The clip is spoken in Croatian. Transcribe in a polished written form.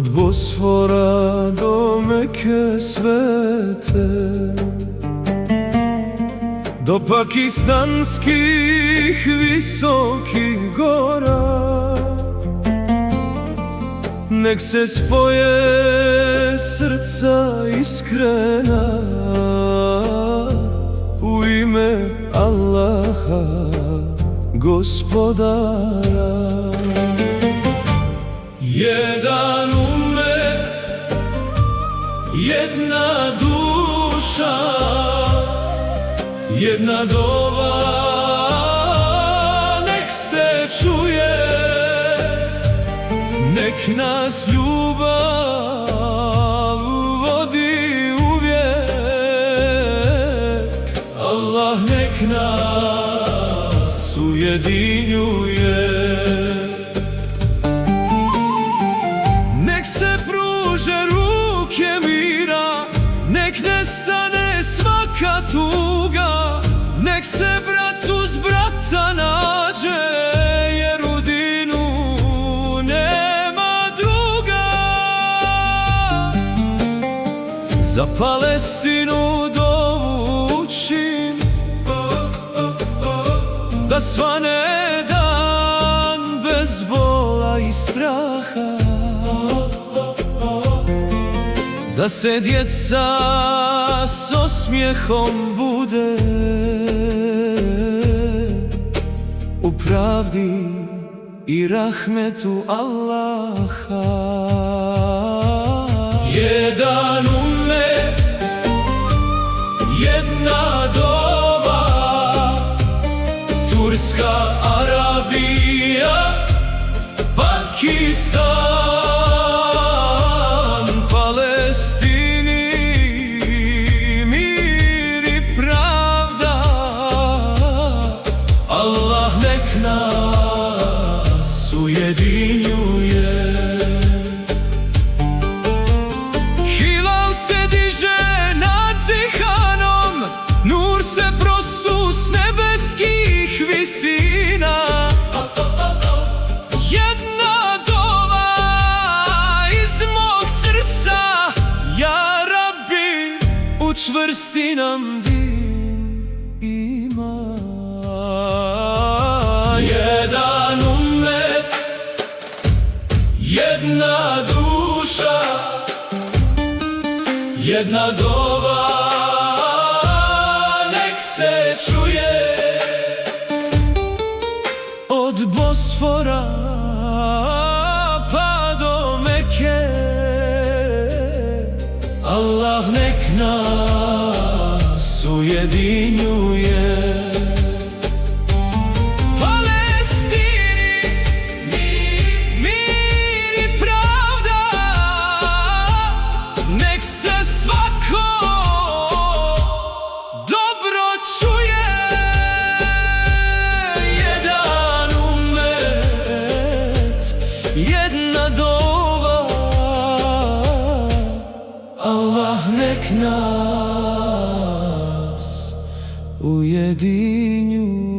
Od Bosfora do Meke svete, do pakistanskih visokih gora, nek se spoje srca iskrena u ime Allaha Gospodara. Jedan umet, jedna duša, jedna dova, nek se čuje, nek nas ljubav vodi uvijek. Allah nek nas ujedinjuje. Nek se pruže ruke mira, nek nestane svaka tuga, nek se brat uz brata nađe, jer u dinu nema druga. Za Palestinu dovučim, da svane dan bez bola i straha, da se djeca s osmijehom bude u pravdi i rahmetu Allaha. Jedan umet, jedna dova, Turska, Arabija, Pakistan, nas ujedinjuje. Hilal se diže nad Cihanom, nur se prosu s nebeskih visina. Jedna dova iz mog srca, ja Rabbi, učvrsti nam din iman. Jedan umet, jedna duša, jedna dova, nek se čuje. Od Bosfora pa do Meke, Allah nek nas ujedinjuje. Jedna dova, Allah nek nas ujedinjuje.